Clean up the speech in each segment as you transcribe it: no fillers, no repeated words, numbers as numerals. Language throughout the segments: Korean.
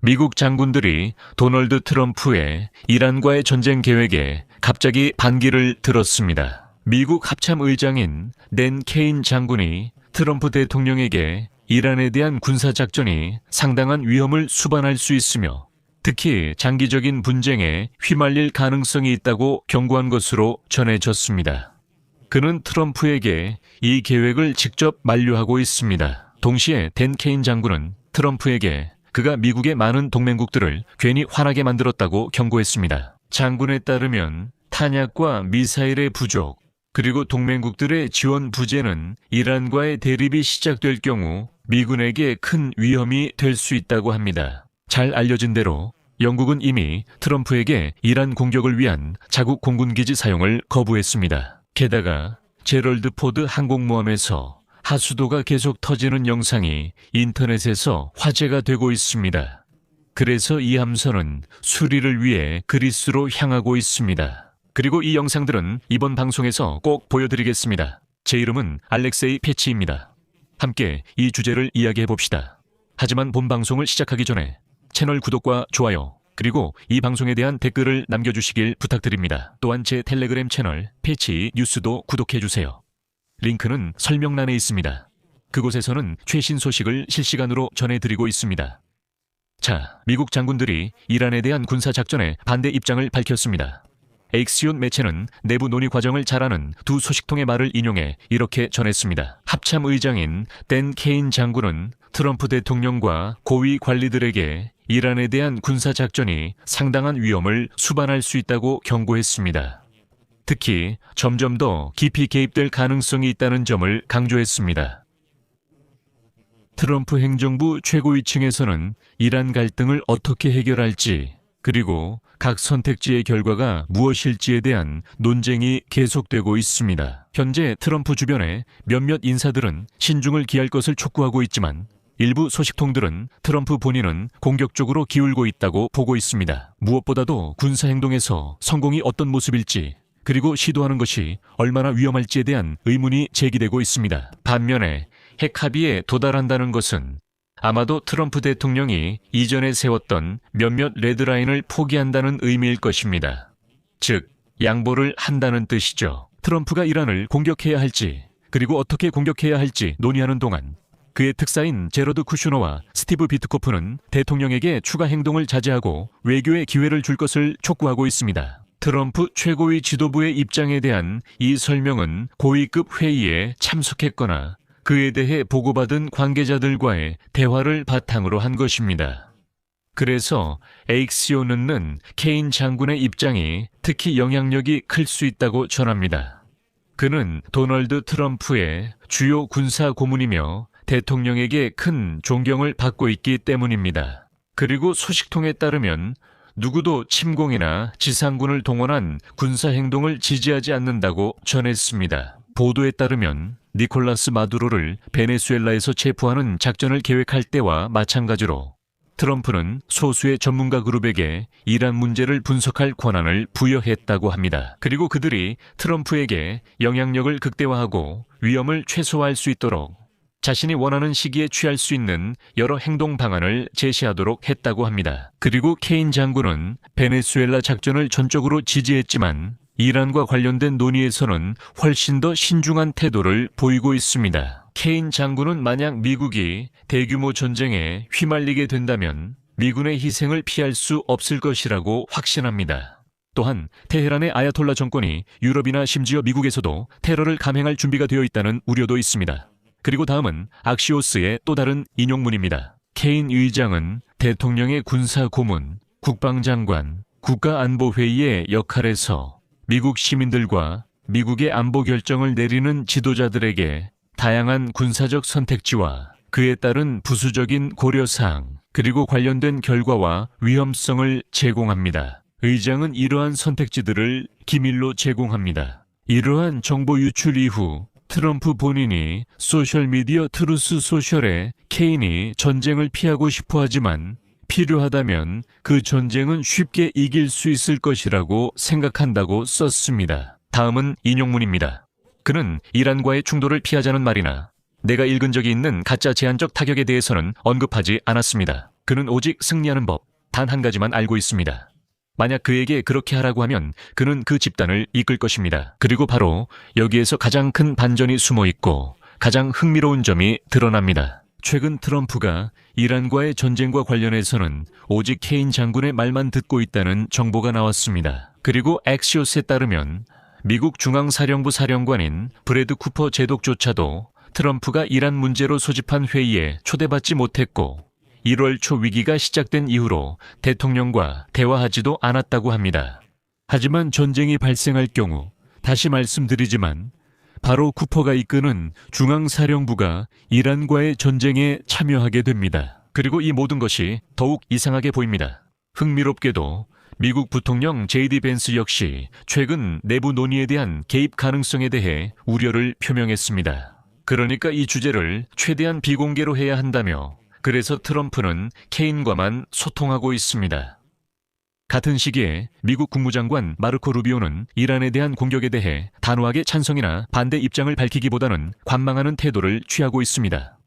미국 장군들이 도널드 트럼프의 이란과의 전쟁 계획에 갑자기 반기를 들었습니다. 미국 합참의장인 댄 케인 장군이 트럼프 대통령에게 이란에 대한 군사작전이 상당한 위험을 수반할 수 있으며 특히 장기적인 분쟁에 휘말릴 가능성이 있다고 경고한 것으로 전해졌습니다. 그는 트럼프에게 이 계획을 직접 만류하고 있습니다. 동시에 댄 케인 장군은 트럼프에게 그가 미국의 많은 동맹국들을 괜히 화나게 만들었다고 경고했습니다. 장군에 따르면 탄약과 미사일의 부족, 그리고 동맹국들의 지원 부재는 이란과의 대립이 시작될 경우 미군에게 큰 위험이 될 수 있다고 합니다. 잘 알려진 대로 영국은 이미 트럼프에게 이란 공격을 위한 자국 공군기지 사용을 거부했습니다. 게다가 제럴드 포드 항공모함에서 하수도가 계속 터지는 영상이 인터넷에서 화제가 되고 있습니다. 그래서 이 함선은 수리를 위해 그리스로 향하고 있습니다. 그리고 이 영상들은 이번 방송에서 꼭 보여드리겠습니다. 제 이름은 알렉세이 패치입니다. 함께 이 주제를 이야기해봅시다. 하지만 본 방송을 시작하기 전에 채널 구독과 좋아요, 그리고 이 방송에 대한 댓글을 남겨주시길 부탁드립니다. 또한 제 텔레그램 채널 패치 뉴스도 구독해주세요. 링크는 설명란에 있습니다. 그곳에서는 최신 소식을 실시간으로 전해드리고 있습니다. 자, 미국 장군들이 이란에 대한 군사작전에 반대 입장을 밝혔습니다. 엑시온 매체는 내부 논의 과정을 잘 아는 두 소식통의 말을 인용해 이렇게 전했습니다. 합참의장인 댄 케인 장군은 트럼프 대통령과 고위 관리들에게 이란에 대한 군사작전이 상당한 위험을 수반할 수 있다고 경고했습니다. 특히 점점 더 깊이 개입될 가능성이 있다는 점을 강조했습니다. 트럼프 행정부 최고위층에서는 이란 갈등을 어떻게 해결할지, 그리고 각 선택지의 결과가 무엇일지에 대한 논쟁이 계속되고 있습니다. 현재 트럼프 주변의 몇몇 인사들은 신중을 기할 것을 촉구하고 있지만 일부 소식통들은 트럼프 본인은 공격적으로 기울고 있다고 보고 있습니다. 무엇보다도 군사행동에서 성공이 어떤 모습일지, 그리고 시도하는 것이 얼마나 위험할지에 대한 의문이 제기되고 있습니다. 반면에 핵 합의에 도달한다는 것은 아마도 트럼프 대통령이 이전에 세웠던 몇몇 레드라인을 포기한다는 의미일 것입니다. 즉, 양보를 한다는 뜻이죠. 트럼프가 이란을 공격해야 할지, 그리고 어떻게 공격해야 할지 논의하는 동안 그의 특사인 제러드 쿠슈너와 스티브 비트코프는 대통령에게 추가 행동을 자제하고 외교의 기회를 줄 것을 촉구하고 있습니다. 트럼프 최고위 지도부의 입장에 대한 이 설명은 고위급 회의에 참석했거나 그에 대해 보고받은 관계자들과의 대화를 바탕으로 한 것입니다. 그래서 엑시오는는 케인 장군의 입장이 특히 영향력이 클 수 있다고 전합니다. 그는 도널드 트럼프의 주요 군사 고문이며 대통령에게 큰 존경을 받고 있기 때문입니다. 그리고 소식통에 따르면 누구도 침공이나 지상군을 동원한 군사행동을 지지하지 않는다고 전했습니다. 보도에 따르면 니콜라스 마두로를 베네수엘라에서 체포하는 작전을 계획할 때와 마찬가지로 트럼프는 소수의 전문가 그룹에게 이란 문제를 분석할 권한을 부여했다고 합니다. 그리고 그들이 트럼프에게 영향력을 극대화하고 위험을 최소화할 수 있도록 자신이 원하는 시기에 취할 수 있는 여러 행동 방안을 제시하도록 했다고 합니다. 그리고 케인 장군은 베네수엘라 작전을 전적으로 지지했지만 이란과 관련된 논의에서는 훨씬 더 신중한 태도를 보이고 있습니다. 케인 장군은 만약 미국이 대규모 전쟁에 휘말리게 된다면 미군의 희생을 피할 수 없을 것이라고 확신합니다. 또한 테헤란의 아야톨라 정권이 유럽이나 심지어 미국에서도 테러를 감행할 준비가 되어 있다는 우려도 있습니다. 그리고 다음은 악시오스의 또 다른 인용문입니다. 케인 의장은 대통령의 군사 고문, 국방장관, 국가안보회의의 역할에서 미국 시민들과 미국의 안보 결정을 내리는 지도자들에게 다양한 군사적 선택지와 그에 따른 부수적인 고려사항, 그리고 관련된 결과와 위험성을 제공합니다. 의장은 이러한 선택지들을 기밀로 제공합니다. 이러한 정보 유출 이후 트럼프 본인이 소셜미디어 트루스 소셜에 케인이 전쟁을 피하고 싶어 하지만 필요하다면 그 전쟁은 쉽게 이길 수 있을 것이라고 생각한다고 썼습니다. 다음은 인용문입니다. 그는 이란과의 충돌을 피하자는 말이나 내가 읽은 적이 있는 가짜 제한적 타격에 대해서는 언급하지 않았습니다. 그는 오직 승리하는 법, 단 한 가지만 알고 있습니다. 만약 그에게 그렇게 하라고 하면 그는 그 집단을 이끌 것입니다. 그리고 바로 여기에서 가장 큰 반전이 숨어 있고 가장 흥미로운 점이 드러납니다. 최근 트럼프가 이란과의 전쟁과 관련해서는 오직 케인 장군의 말만 듣고 있다는 정보가 나왔습니다. 그리고 엑시오스에 따르면 미국 중앙사령부 사령관인 브래드 쿠퍼 제독조차도 트럼프가 이란 문제로 소집한 회의에 초대받지 못했고 1월 초 위기가 시작된 이후로 대통령과 대화하지도 않았다고 합니다. 하지만 전쟁이 발생할 경우 다시 말씀드리지만 바로 쿠퍼가 이끄는 중앙사령부가 이란과의 전쟁에 참여하게 됩니다. 그리고 이 모든 것이 더욱 이상하게 보입니다. 흥미롭게도 미국 부통령 제이디 벤스 역시 최근 내부 논의에 대한 개입 가능성에 대해 우려를 표명했습니다. 그러니까 이 주제를 최대한 비공개로 해야 한다며 그래서 트럼프는 케인과만 소통하고 있습니다. 같은 시기에 미국 국무장관 마르코 루비오는 이란에 대한 공격에 대해 단호하게 찬성이나 반대 입장을 밝히기보다는 관망하는 태도를 취하고 있습니다.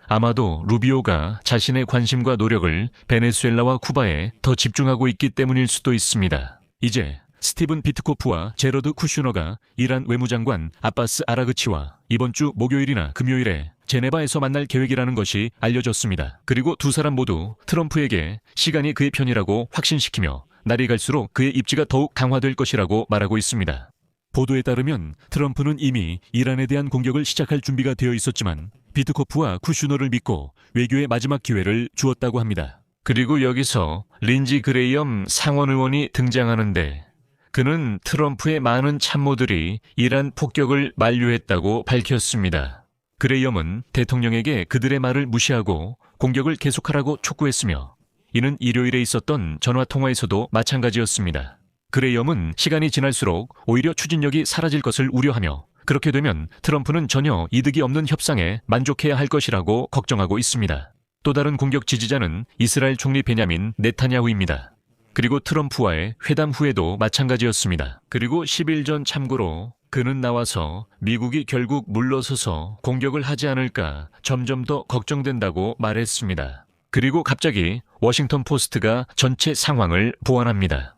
아마도 루비오가 자신의 관심과 노력을 베네수엘라와 쿠바에 더 집중하고 있기 때문일 수도 있습니다. 이제 스티븐 비트코프와 제러드 쿠슈너가 이란 외무장관 아바스 아라그치와 이번 주 목요일이나 금요일에 제네바에서 만날 계획이라는 것이 알려졌습니다. 그리고 두 사람 모두 트럼프에게 시간이 그의 편이라고 확신시키며 날이 갈수록 그의 입지가 더욱 강화될 것이라고 말하고 있습니다. 보도에 따르면 트럼프는 이미 이란에 대한 공격을 시작할 준비가 되어 있었지만 비트코프와 쿠슈너를 믿고 외교의 마지막 기회를 주었다고 합니다. 그리고 여기서 린지 그레이엄 상원의원이 등장하는데 그는 트럼프의 많은 참모들이 이란 폭격을 만류했다고 밝혔습니다. 그레이엄은 대통령에게 그들의 말을 무시하고 공격을 계속하라고 촉구했으며 이는 일요일에 있었던 전화통화에서도 마찬가지였습니다. 그레이엄은 시간이 지날수록 오히려 추진력이 사라질 것을 우려하며 그렇게 되면 트럼프는 전혀 이득이 없는 협상에 만족해야 할 것이라고 걱정하고 있습니다. 또 다른 공격 지지자는 이스라엘 총리 베냐민 네타냐후입니다. 그리고 트럼프와의 회담 후에도 마찬가지였습니다. 그리고 10일 전 참고로 그는 나와서 미국이 결국 물러서서 공격을 하지 않을까 점점 더 걱정된다고 말했습니다. 그리고 갑자기 워싱턴 포스트가 전체 상황을 보완합니다.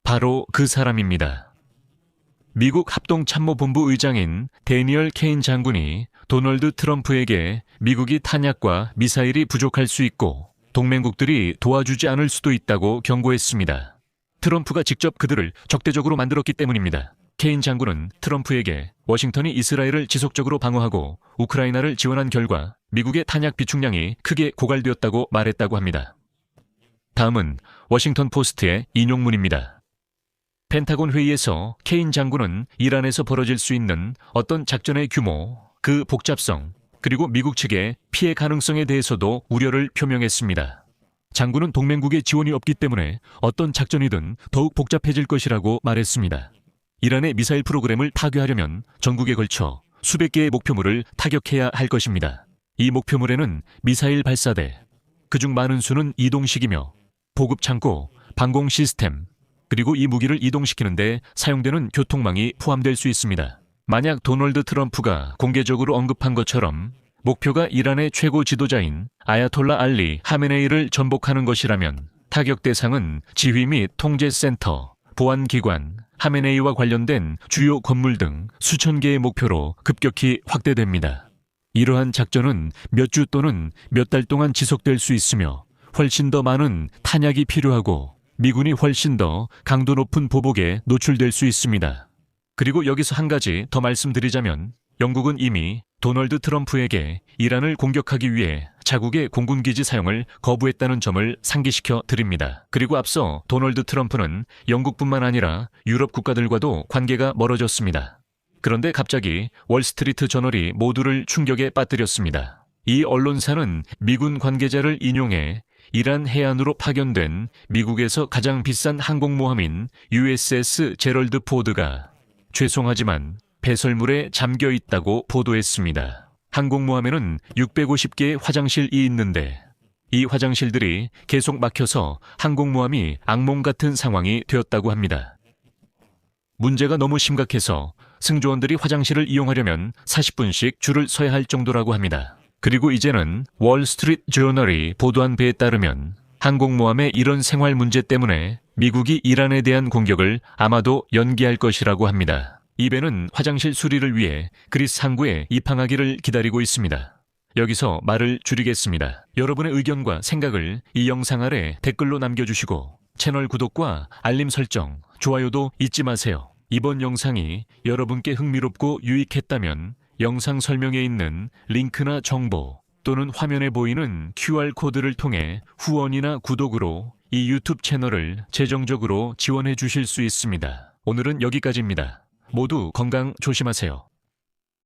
바로 그 사람입니다. 미국 합동참모본부 의장인 데니얼 케인 장군이 도널드 트럼프에게 미국이 탄약과 미사일이 부족할 수 있고 동맹국들이 도와주지 않을 수도 있다고 경고했습니다. 트럼프가 직접 그들을 적대적으로 만들었기 때문입니다. 케인 장군은 트럼프에게 워싱턴이 이스라엘을 지속적으로 방어하고 우크라이나를 지원한 결과 미국의 탄약 비축량이 크게 고갈되었다고 말했다고 합니다. 다음은 워싱턴 포스트의 인용문입니다. 펜타곤 회의에서 케인 장군은 이란에서 벌어질 수 있는 어떤 작전의 규모, 그 복잡성, 그리고 미국 측의 피해 가능성에 대해서도 우려를 표명했습니다. 장군은 동맹국의 지원이 없기 때문에 어떤 작전이든 더욱 복잡해질 것이라고 말했습니다. 이란의 미사일 프로그램을 파괴하려면 전국에 걸쳐 수백 개의 목표물을 타격해야 할 것입니다. 이 목표물에는 미사일 발사대, 그중 많은 수는 이동식이며 보급 창고, 방공 시스템, 그리고 이 무기를 이동시키는데 사용되는 교통망이 포함될 수 있습니다. 만약 도널드 트럼프가 공개적으로 언급한 것처럼 목표가 이란의 최고 지도자인 아야톨라 알리 하메네이를 전복하는 것이라면 타격 대상은 지휘 및 통제센터, 보안기관, 하메네이와 관련된 주요 건물 등 수천 개의 목표로 급격히 확대됩니다. 이러한 작전은 몇 주 또는 몇 달 동안 지속될 수 있으며 훨씬 더 많은 탄약이 필요하고 미군이 훨씬 더 강도 높은 보복에 노출될 수 있습니다. 그리고 여기서 한 가지 더 말씀드리자면 영국은 이미 도널드 트럼프에게 이란을 공격하기 위해 자국의 공군기지 사용을 거부했다는 점을 상기시켜 드립니다. 그리고 앞서 도널드 트럼프는 영국뿐만 아니라 유럽 국가들과도 관계가 멀어졌습니다. 그런데 갑자기 월스트리트 저널이 모두를 충격에 빠뜨렸습니다. 이 언론사는 미군 관계자를 인용해 이란 해안으로 파견된 미국에서 가장 비싼 항공모함인 USS 제럴드 포드가 죄송하지만 배설물에 잠겨 있다고 보도했습니다. 항공모함에는 650개의 화장실이 있는데 이 화장실들이 계속 막혀서 항공모함이 악몽 같은 상황이 되었다고 합니다. 문제가 너무 심각해서 승조원들이 화장실을 이용하려면 40분씩 줄을 서야 할 정도라고 합니다. 그리고 이제는 월스트리트 저널이 보도한 바에 따르면 항공모함의 이런 생활 문제 때문에 미국이 이란에 대한 공격을 아마도 연기할 것이라고 합니다. 이 배는 화장실 수리를 위해 그리스 항구에 입항하기를 기다리고 있습니다. 여기서 말을 줄이겠습니다. 여러분의 의견과 생각을 이 영상 아래 댓글로 남겨주시고 채널 구독과 알림 설정, 좋아요도 잊지 마세요. 이번 영상이 여러분께 흥미롭고 유익했다면 영상 설명에 있는 링크나 정보 또는 화면에 보이는 QR코드를 통해 후원이나 구독으로 이 유튜브 채널을 재정적으로 지원해 주실 수 있습니다. 오늘은 여기까지입니다. 모두 건강 조심하세요.